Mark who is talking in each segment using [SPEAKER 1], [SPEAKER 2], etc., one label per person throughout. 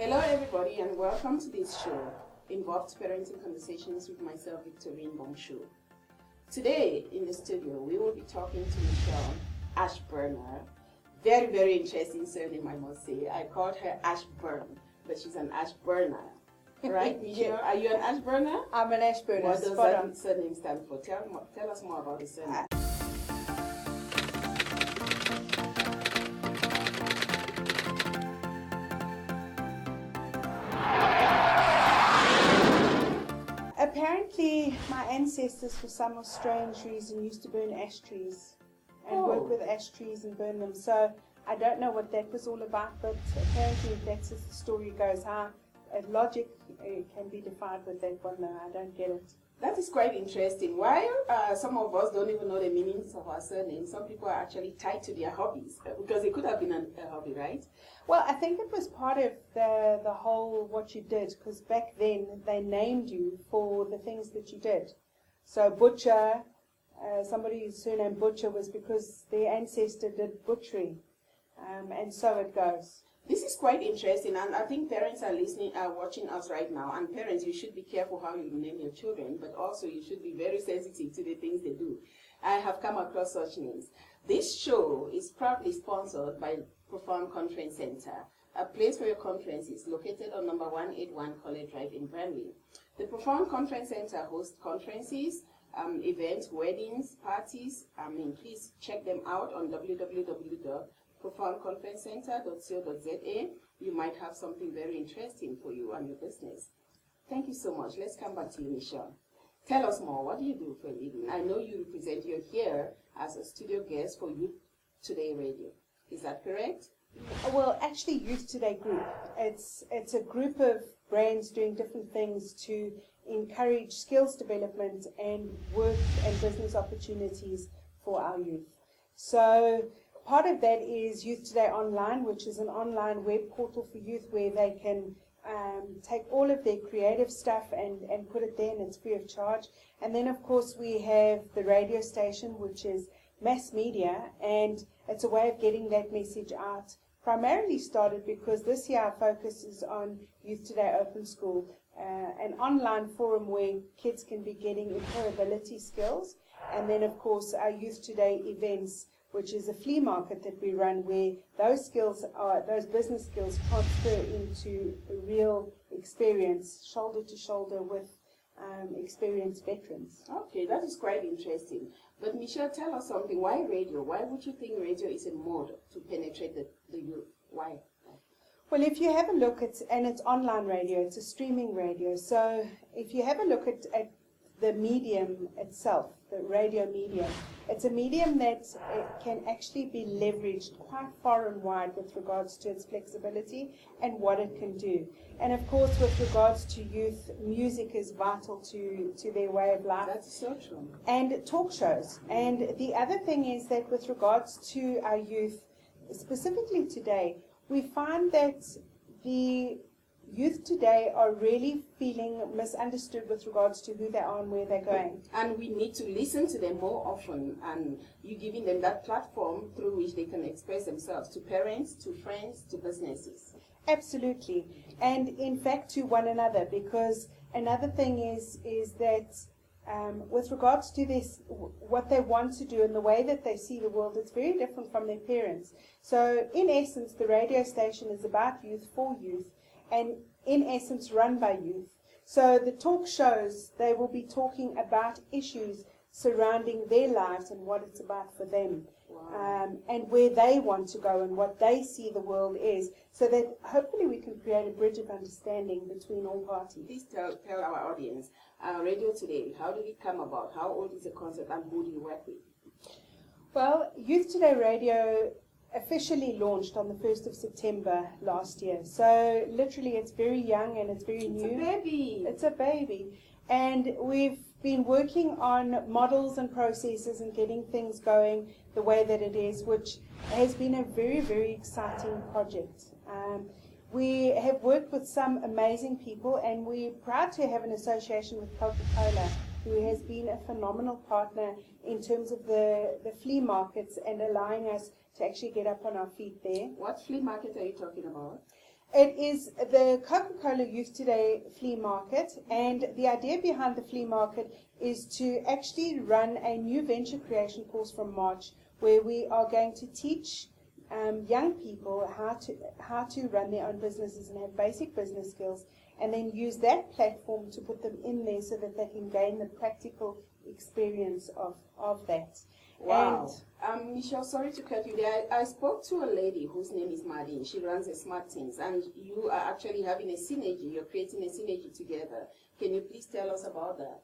[SPEAKER 1] Hello everybody and welcome to this show, Involved Parenting Conversations with myself, Victorine Mbong. Today in the studio we will be talking to Michelle Ashburner. Very interesting surname, I must say. I called her Ashburn, but she's an Ashburner. Right, Michelle? Are you an Ashburner?
[SPEAKER 2] I'm an Ashburner.
[SPEAKER 1] What does that surname stand for? Tell us more about the surname.
[SPEAKER 2] Apparently, my ancestors, for some strange reason, used to burn ash trees and work with ash trees and burn them. So I don't know what that was all about, but apparently that's as the story goes. How logic can be defied with that one, though. I don't get it.
[SPEAKER 1] That is quite interesting. While some of us don't even know the meanings of our surnames, some people are actually tied to their hobbies, because it could have been a hobby, right?
[SPEAKER 2] Well, I think it was part of the whole what you did, because back then they named you for the things that you did. So butcher, somebody's surname Butcher was because their ancestor did butchery, and so it goes.
[SPEAKER 1] This is quite interesting, and I think parents are watching us right now. And parents, you should be careful how you name your children, but also you should be very sensitive to the things they do. I have come across such names. This show is proudly sponsored by Profound Conference Center, a place for your conferences located on number 181 College Drive in Burnley. The Profound Conference Center hosts conferences, events, weddings, parties. Please check them out on www.profoundconferencecenter.co.za. You might have something very interesting for you and your business. Thank you so much. Let's come back to you, Michelle. Tell us more. What do you do for a living? I know you're here as a studio guest for Youth Today Radio. Is that correct?
[SPEAKER 2] Well, actually, Youth Today Group. It's a group of brands doing different things to encourage skills development and work and business opportunities for our youth. So part of that is Youth Today Online, which is an online web portal for youth where they can take all of their creative stuff and put it there, and it's free of charge. And then, of course, we have the radio station, which is mass media, and it's a way of getting that message out. Primarily started because this year our focus is on Youth Today Open School, an online forum where kids can be getting employability skills. And then, of course, our Youth Today events, which is a flea market that we run where those business skills transfer into real experience, shoulder to shoulder with experienced veterans.
[SPEAKER 1] Okay, that is quite interesting. But Michelle, tell us something. Why radio? Why would you think radio is a mode to penetrate the youth? Why?
[SPEAKER 2] Well, if you have a look at, and it's online radio, it's a streaming radio. So if you have a look at the medium itself, the radio medium, it's a medium that can actually be leveraged quite far and wide with regards to its flexibility and what it can do. And of course, with regards to youth, music is vital to their way of life.
[SPEAKER 1] That's so true.
[SPEAKER 2] And talk shows. And the other thing is that with regards to our youth, specifically today, we find that the youth today are really feeling misunderstood with regards to who they are and where they're going.
[SPEAKER 1] And we need to listen to them more often, and you giving them that platform through which they can express themselves to parents, to friends, to businesses.
[SPEAKER 2] Absolutely. And in fact to one another, because another thing is that with regards to this, what they want to do and the way that they see the world, it's very different from their parents. So in essence, the radio station is about youth for youth, and in essence run by youth. So the talk shows, they will be talking about issues surrounding their lives and what it's about for them.
[SPEAKER 1] Wow.
[SPEAKER 2] And where they want to go and what they see the world is, so that hopefully we can create a bridge of understanding between all parties.
[SPEAKER 1] Please tell our audience, Radio Today, how did it come about? How old is the concept and who do you work with?
[SPEAKER 2] Well, Youth Today Radio officially launched on the 1st of September last year. So literally it's very young and it's very new.
[SPEAKER 1] It's a baby.
[SPEAKER 2] It's a baby. And we've been working on models and processes and getting things going the way that it is, which has been a very exciting project. We have worked with some amazing people, and we're proud to have an association with Coca-Cola, who has been a phenomenal partner in terms of the flea markets and allowing us to actually get up on our feet there.
[SPEAKER 1] What flea market are you talking about?
[SPEAKER 2] It is the Coca-Cola Youth Today flea market, and the idea behind the flea market is to actually run a new venture creation course from March, where we are going to teach young people how to run their own businesses and have basic business skills, and then use that platform to put them in there so that they can gain the practical experience of that.
[SPEAKER 1] Wow. Michelle, sorry to cut you there. I spoke to a lady whose name is Madine. She runs a Smart Teams, and you are actually having a synergy. You're creating a synergy together. Can you please tell us about that?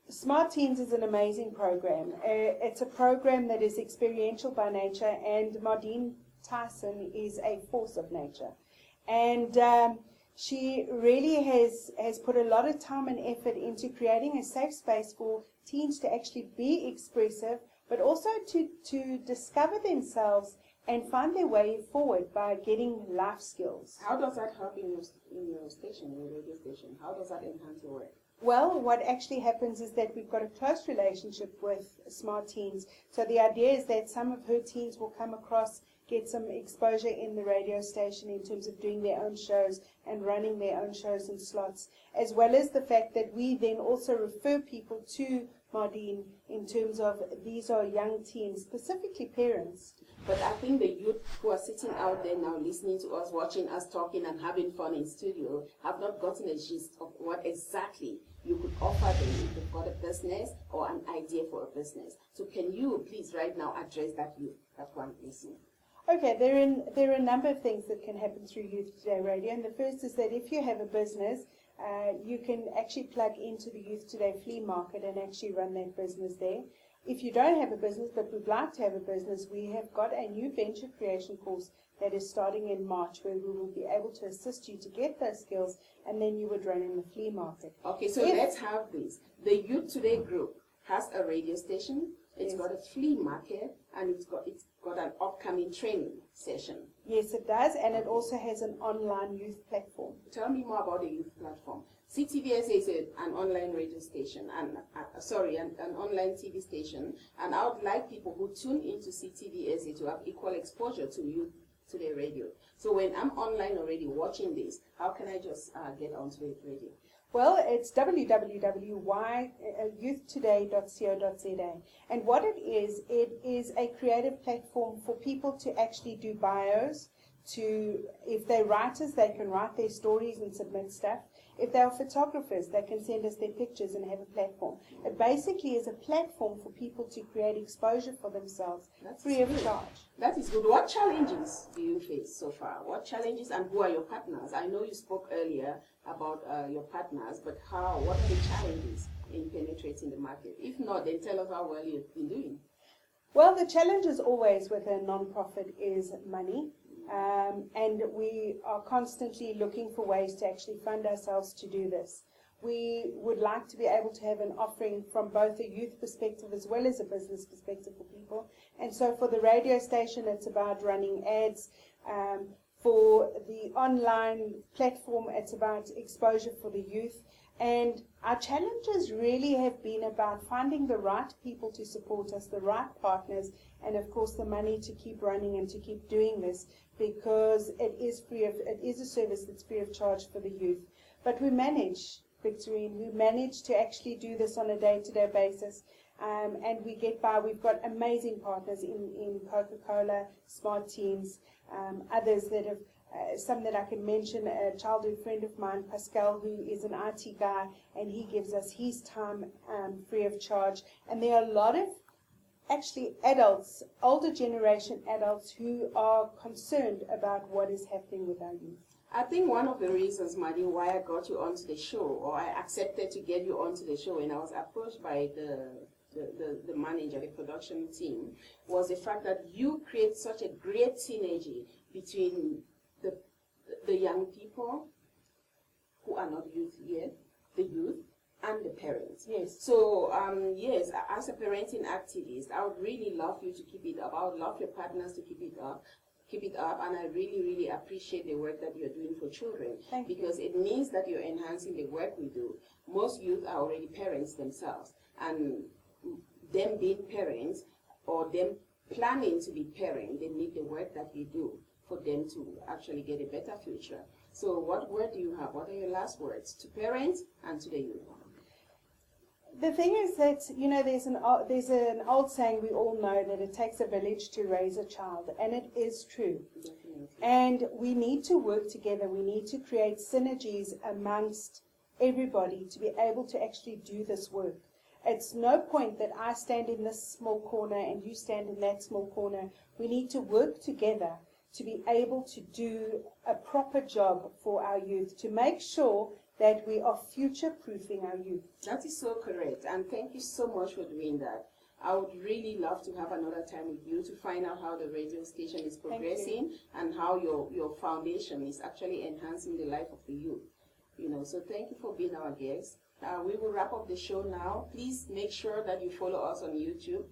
[SPEAKER 2] Smart Teams is an amazing program. It's a program that is experiential by nature, and Madine Tyson is a force of nature. And she really has put a lot of time and effort into creating a safe space for teens to actually be expressive, but also to discover themselves and find their way forward by getting life skills.
[SPEAKER 1] How does that help in your station, your radio station? How does that enhance your work?
[SPEAKER 2] Well, what actually happens is that we've got a close relationship with Smart Teens. So the idea is that some of her teens will come across, get some exposure in the radio station in terms of doing their own shows and running their own shows and slots, as well as the fact that we then also refer people to Mardine in terms of these are young teens, specifically parents.
[SPEAKER 1] But I think the youth who are sitting out there now listening to us, watching us talking and having fun in studio have not gotten a gist of what exactly you could offer them if they've got a business or an idea for a business. So can you please right now address that youth, that one listening?
[SPEAKER 2] Okay, there are a number of things that can happen through Youth Today Radio, and the first is that if you have a business, you can actually plug into the Youth Today flea market and actually run that business there. If you don't have a business but would like to have a business, we have got a new venture creation course that is starting in March, where we will be able to assist you to get those skills, and then you would run in the flea market.
[SPEAKER 1] Okay, so let's have this. The Youth Today group has a radio station, it's got a flea market, and it's got an upcoming training session.
[SPEAKER 2] Yes, it does, and it also has an online youth platform.
[SPEAKER 1] Tell me more about the youth platform. CTVS is an online radio station, and an online TV station, and I would like people who tune into CTVS to have equal exposure to Youth Today Radio. So when I'm online already watching this, how can I just get onto the radio?
[SPEAKER 2] Well, it's www.youthtoday.co.za. And what it is a creative platform for people to actually do bios, if they're writers, they can write their stories and submit stuff. If they are photographers, they can send us their pictures and have a platform. It basically is a platform for people to create exposure for themselves, free of charge.
[SPEAKER 1] That is good. What challenges do you face so far? What challenges, and who are your partners? I know you spoke earlier about your partners, but what are the challenges in penetrating the market? If not, then tell us how well you've been doing.
[SPEAKER 2] Well, the challenge is always with a non-profit is money. And we are constantly looking for ways to actually fund ourselves to do this. We would like to be able to have an offering from both a youth perspective as well as a business perspective for people. And so for the radio station, it's about running ads. For the online platform, it's about exposure for the youth. And our challenges really have been about finding the right people to support us, the right partners, and of course the money to keep running and to keep doing this, because it is a service that's free of charge for the youth. But we manage, Victorine, we manage to actually do this on a day-to-day basis, and we get by. We've got amazing partners in Coca-Cola, Smart Teams, others that have. Some that I can mention, a childhood friend of mine, Pascal, who is an IT guy, and he gives us his time free of charge. And there are a lot of actually adults, older generation adults, who are concerned about what is happening with our youth.
[SPEAKER 1] I think one of the reasons, Madine, why I got you onto the show, or I accepted to get you onto the show, and I was approached by the manager, the production team, was the fact that you create such a great synergy between the young people who are not youth yet, the youth, and the parents.
[SPEAKER 2] Yes.
[SPEAKER 1] So, yes, as a parenting activist, I would really love you to keep it up. I would love your partners to keep it up, and I really, really appreciate the work that you're doing for children. Because it means that you're enhancing the work we do. Most youth are already parents themselves, and them being parents, or them planning to be parents, they need the work that we do for them to actually get a better future. So what word do you have? What are your last words to parents and to the youth?
[SPEAKER 2] The thing is that, you know, there's an old saying we all know, that it takes a village to raise a child, and it is true.
[SPEAKER 1] Definitely.
[SPEAKER 2] And we need to work together. We need to create synergies amongst everybody to be able to actually do this work. It's no point that I stand in this small corner and you stand in that small corner. We need to work together to be able to do a proper job for our youth, to make sure that we are future-proofing our youth.
[SPEAKER 1] That is so correct, and thank you so much for doing that. I would really love to have another time with you to find out how the radio station is progressing and how your foundation is actually enhancing the life of the youth. You know, so thank you for being our guest. We will wrap up the show now. Please make sure that you follow us on YouTube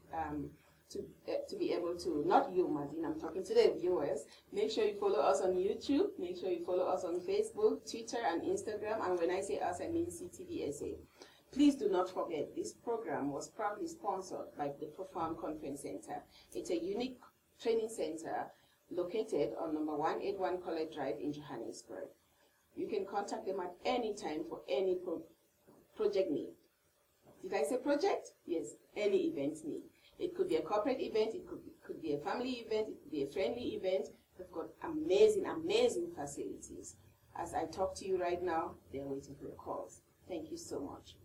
[SPEAKER 1] to be able to, not you, Martin, I'm talking to the viewers. Make sure you follow us on YouTube. Make sure you follow us on Facebook, Twitter, and Instagram. And when I say us, I mean CTVSA. Please do not forget, this program was proudly sponsored by the Profound Conference Center. It's a unique training center located on number 181 College Drive in Johannesburg. You can contact them at any time for any project need. Did I say project? Yes, any event need. It could be a corporate event, it could be a family event, it could be a friendly event. They've got amazing, amazing facilities. As I talk to you right now, they're waiting for your calls. Thank you so much.